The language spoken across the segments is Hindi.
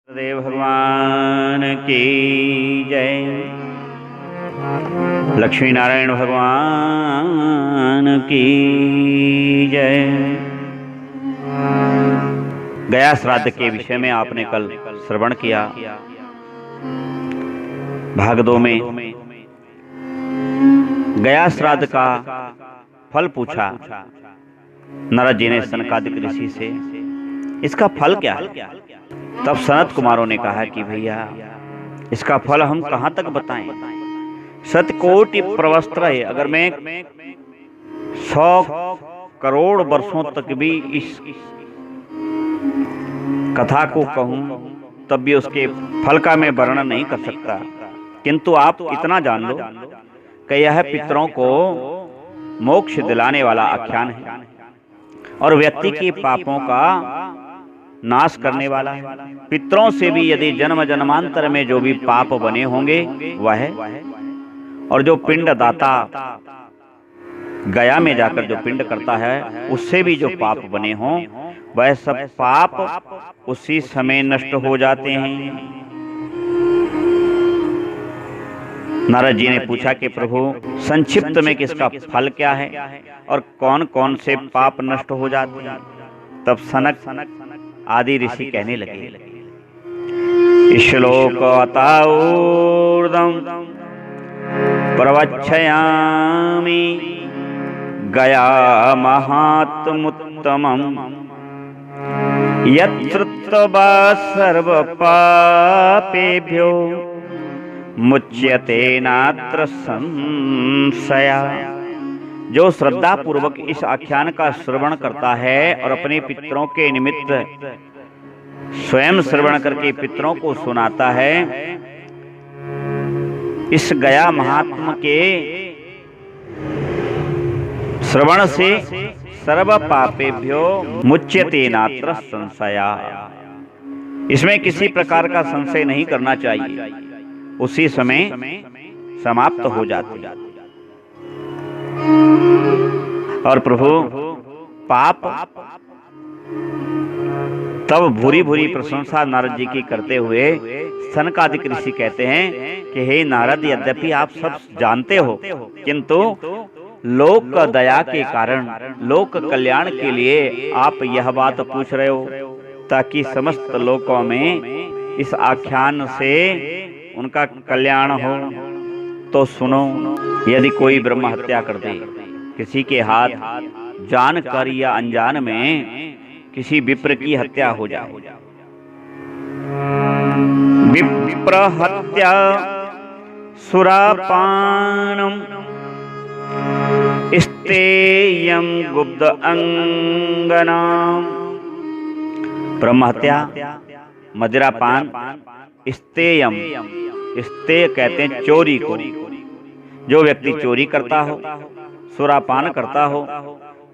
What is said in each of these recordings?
देव भगवान की जय। लक्ष्मी नारायण भगवान की जय। गया श्राद्ध के विषय में आपने कल श्रवण किया। भाग 2 में गया श्राद्ध का फल पूछा नारद जी ने सनकादिक ऋषि से। इसका फल क्या है? तब सनत कुमारों ने कहा कि भैया इसका फल हम कहां तक बताएं। सतकोटि प्रवस्त्र है। अगर मैं 100 करोड़ वर्षों तक भी इस कथा को कहूं तब भी उसके फल का मैं वर्णन नहीं कर सकता। किंतु आप इतना जान लो कि यह पितरों को मोक्ष दिलाने वाला आख्यान है और व्यक्ति के पापों का नाश करने वाला है। पितरों से भी यदि जन्म जन्मांतर में जो भी पाप बने होंगे वह है, और जो पिंड दाता गया में जाकर जो पिंड करता है उससे भी जो पाप बने हों वह सब पाप उसी समय नष्ट हो जाते हैं। नारद जी ने पूछा कि प्रभु संक्षिप्त में किसका फल क्या है और कौन कौन से पाप नष्ट हो जाते हैं। तब सनक आदि ऋषि कहने लगे, श्लोक अताऊर्ध्वं प्रवक्ष्यामि गया महात्मुत्तमं यत्कृत्वा सर्वपापेभ्यो मुच्यते नात्र संशया। जो श्रद्धा पूर्वक इस आख्यान का श्रवण करता है और अपने पितरों के निमित्त स्वयं श्रवण करके पितरों को सुनाता है, इस गया महात्मा के श्रवण से सर्व पापेभ्यो मुच्यते नात्र संशया। इसमें किसी प्रकार का संशय नहीं करना चाहिए, उसी समय समाप्त हो जाती। और प्रभु पाप तब भूरी भूरी प्रशंसा नारद जी की करते हुए सनकादिक ऋषि कहते हैं कि हे नारद, यद्यपि आप सब जानते हो किंतु लोक दया के कारण लोक कल्याण के लिए आप यह बात पूछ रहे हो ताकि समस्त लोकों में इस आख्यान से उनका कल्याण हो। तो सुनो, यदि कोई ब्रह्म हत्या कर दे, किसी के हाथ जानकर या अनजान में किसी विप्र की हत्या हो जाए, विप्र हत्या सुरापानम स्तेयं गुप्त अंगनाम। ब्रह्म हत्या, मदिरापान, स्तेयम, स्तेय कहते हैं चोरी को। जो व्यक्ति चोरी करता हो, सुरापान करता हो,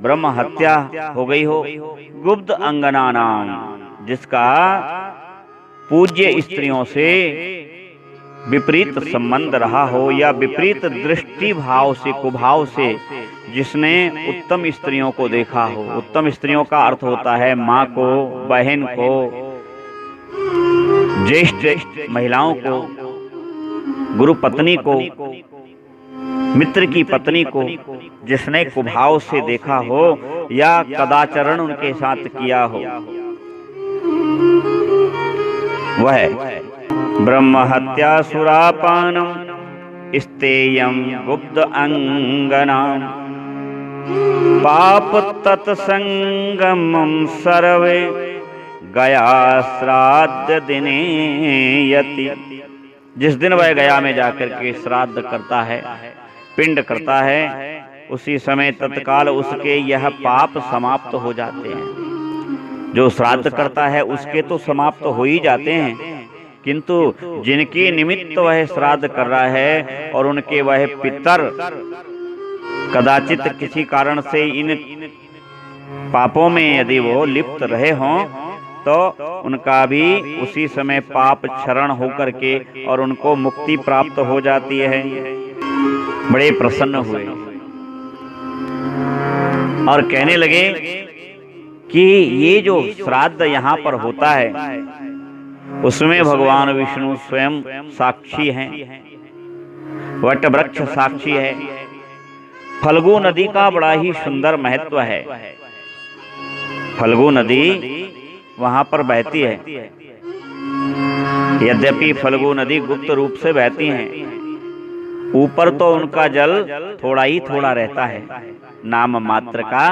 ब्रह्म हत्या हो गई हो, गुप्त अंगना नाम, जिसका पूज्य स्त्रियों से विपरीत संबंध रहा हो या विपरीत दृष्टि भाव से कुभाव से जिसने उत्तम स्त्रियों को देखा हो। उत्तम स्त्रियों का अर्थ होता है माँ को, बहन को, ज्येष्ठ महिलाओं को, गुरु पत्नी को, मित्र की पत्नी को जिसने कुभाव से देखा हो या कदाचरण उनके साथ किया हो, वह ब्रह्म हत्या सुरापानम स्तेयं गुप्त अंगनाम पाप तत्संगमं सर्वे गया श्राद्ध दिने यति। जिस दिन वह गया में जाकर के श्राद्ध करता है, पिंड करता है, उसी समय तत्काल उसके यह पाप समाप्त हो जाते हैं। जो श्राद्ध करता है उसके तो समाप्त हो ही जाते हैं, किंतु जिनके निमित्त वह श्राद्ध कर रहा है और उनके वह पितर कदाचित किसी कारण से इन पापों में यदि वो लिप्त रहे हों तो उनका भी उसी समय पाप क्षरण होकर के और उनको मुक्ति प्राप्त हो जाती है। बड़े प्रसन्न हुए और कहने लगे कि ये जो श्राद्ध यहाँ पर होता है उसमें भगवान विष्णु स्वयं साक्षी हैं, वट वृक्ष साक्षी है। फल्गु नदी का बड़ा ही सुंदर महत्व है। फल्गु नदी वहां पर बहती है। यद्यपि फल्गु नदी गुप्त रूप से बहती हैं, ऊपर तो उनका जल थोड़ा ही थोड़ा रहता है, नाम मात्र का,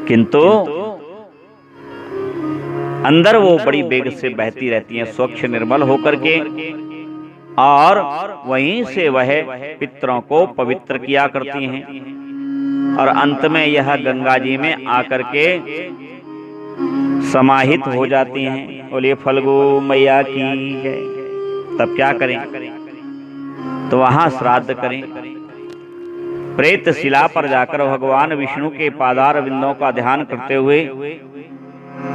किंतु अंदर वो बड़ी वेग से बहती रहती हैं, स्वच्छ निर्मल होकर के, और वहीं से वह पितरों को पवित्र किया करती हैं, और अंत में यह गंगा जी में आकर के समाहित हो जाती हैं। बोलिए फल्गु मैया की जय। तब क्या करें? तो वहां श्राद्ध करें। प्रेत शिला पर जाकर भगवान विष्णु के पादार बिंदों का ध्यान करते हुए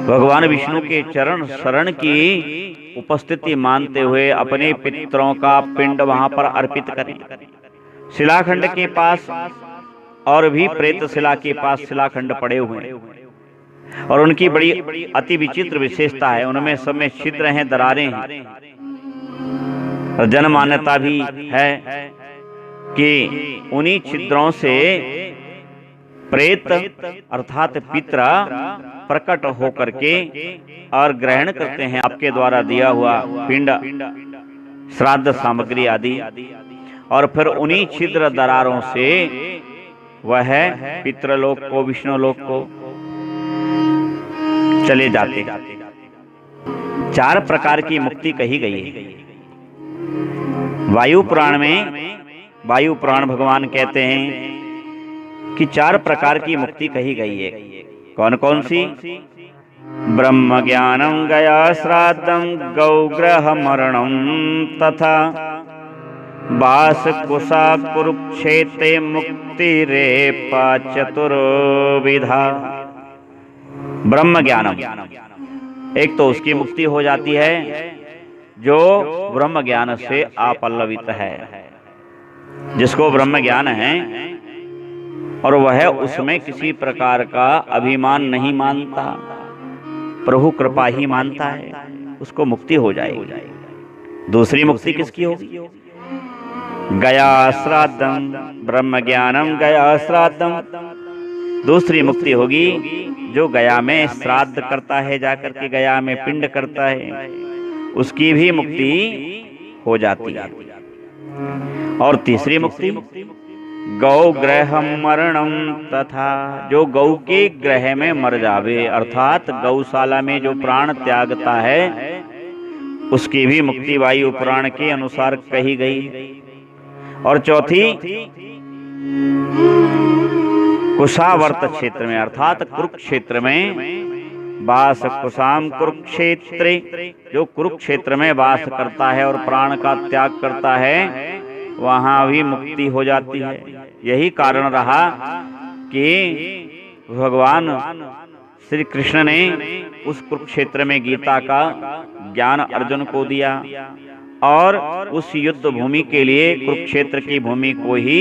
भगवान विष्णु के चरण शरण की उपस्थिति मानते हुए अपने पितरों का पिंड वहां पर अर्पित करें। शिलाखंड के पास और भी प्रेत शिला के पास शिलाखंड पड़े हुए हैं, और उनकी बड़ी अति विचित्र विशेषता है। उनमें सब में छिद्र हैं, दरारें हैं, और जन मान्यता भी है कि उन्हीं छिद्रों से प्रेत अर्थात पितर प्रकट होकर के और ग्रहण करते हैं आपके द्वारा दिया हुआ पिंड, श्राद्ध सामग्री आदि, और फिर उन्हीं छिद्र दरारों से वह पितृलोक को, विष्णुलोक को चले जाते। 4 प्रकार की मुक्ति कही गई है। वायु पुराण में, वायु पुराण भगवान कहते हैं कि 4 प्रकार की मुक्ति कही गई है। कौन कौन सी? ब्रह्म ज्ञानम गया श्राद्धम गौग्रह मरणम तथा बास कुशा कुरुक्षेत्रे मुक्ति रेपा चतुर्विधा। ब्रह्म ज्ञानम, एक तो उसकी मुक्ति हो जाती है जो ब्रह्म ज्ञान से अपल्लवित है, जिसको ब्रह्म ज्ञान है और वह उसमें किसी प्रकार का अभिमान नहीं मानता, प्रभु कृपा ही मानता है, उसको मुक्ति हो जाएगी। दूसरी मुक्ति किसकी होगी? गया श्राद्धम ब्रह्म ज्ञानम गया श्राद्धम। दूसरी मुक्ति होगी जो गया में श्राद्ध करता है, जाकर के गया में पिंड करता है, उसकी भी मुक्ति हो जाती है। और तीसरी मुक्ति गौ ग्रह मरणम तथा, जो गौ के ग्रह में मर जावे अर्थात गौशाला में जो प्राण त्यागता है, उसकी भी मुक्ति वायु पुराण के अनुसार कही गई। और चौथी कुशावर्त क्षेत्र में अर्थात कुरुक्षेत्र में वास, कुशाम कुरुक्षेत्रे, जो कुरुक्षेत्र में वास करता है और प्राण का त्याग करता है, वहां भी मुक्ति हो जाती है। यही कारण रहा कि भगवान श्री कृष्ण ने उस कुरुक्षेत्र में गीता का ज्ञान अर्जुन को दिया, और उस युद्ध भूमि के लिए कुरुक्षेत्र की भूमि को ही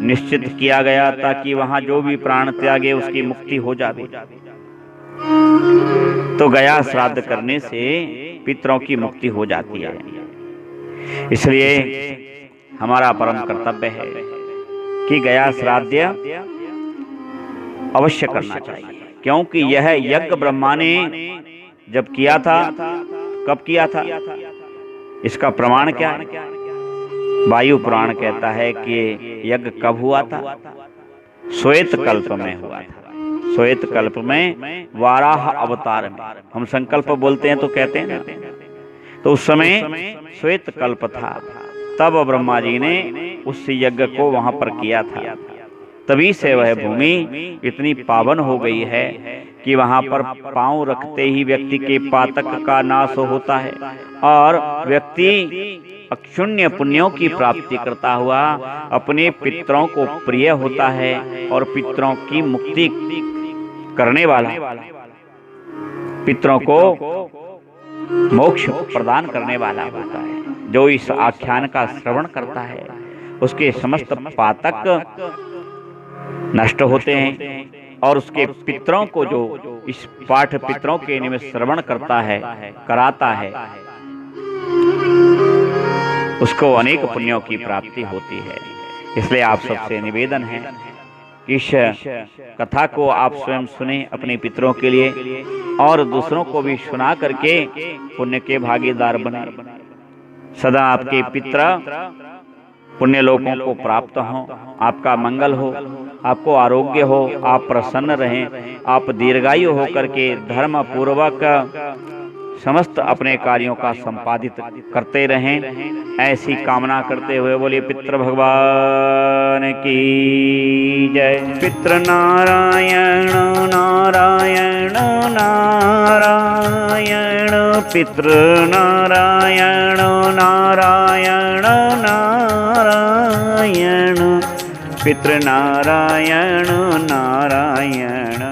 निश्चित किया गया, ताकि वहां जो भी प्राण त्यागे उसकी मुक्ति हो जाए। तो गया श्राद्ध करने से पितरों की मुक्ति हो जाती है। इसलिए हमारा परम कर्तव्य है कि गया श्राद्ध अवश्य करना चाहिए, क्योंकि यह यज्ञ ब्रह्मा ने जब किया था, कब किया था, इसका प्रमाण क्या है? वायु पुराण कहता है कि यज्ञ कब हुआ था? श्वेत कल्प में हुआ था। श्वेत कल्प में वाराह अवतार में, हम संकल्प बोलते हैं तो कहते हैं ना, तो उस समय श्वेत कल्प था, तब ब्रह्मा जी ने उस यज्ञ को वहां पर किया था। तभी से वह भूमि इतनी पावन हो गई है कि वहां पर पांव रखते ही व्यक्ति के पातक का नाश होता है, और व्यक्ति अक्षुण्य पुण्यों की प्राप्ति करता हुआ अपने पितरों को प्रिय होता है, और पितरों की मुक्ति करने वाला, पितरों को मोक्ष प्रदान करने वाला होता है। जो इस आख्यान का श्रवण करता है उसके समस्त पातक नष्ट होते हैं, और उसके पितरों को जो इस पाठ पितरों के निमित्त श्रवण करता है, कराता है, उसको अनेक पुण्यों की प्राप्ति होती है। इसलिए आप सबसे निवेदन है कि इस कथा को आप स्वयं सुने अपने पितरों के लिए और दूसरों को भी सुना करके पुण्य के भागीदार बने। सदा आपके पितर पुण्य लोकों को प्राप्त हो, आपका मंगल हो, आपको आरोग्य हो, आप प्रसन्न रहें, आप दीर्घायु होकर के धर्म पूर्वक समस्त अपने कार्यों का संपादित करते रहें, ऐसी कामना करते हुए बोलिए पितृ भगवान की जय। पितृ नारायण नारायण नारायण, पितृ नारायण नारायण नारायण, पितृ नारायण नारायण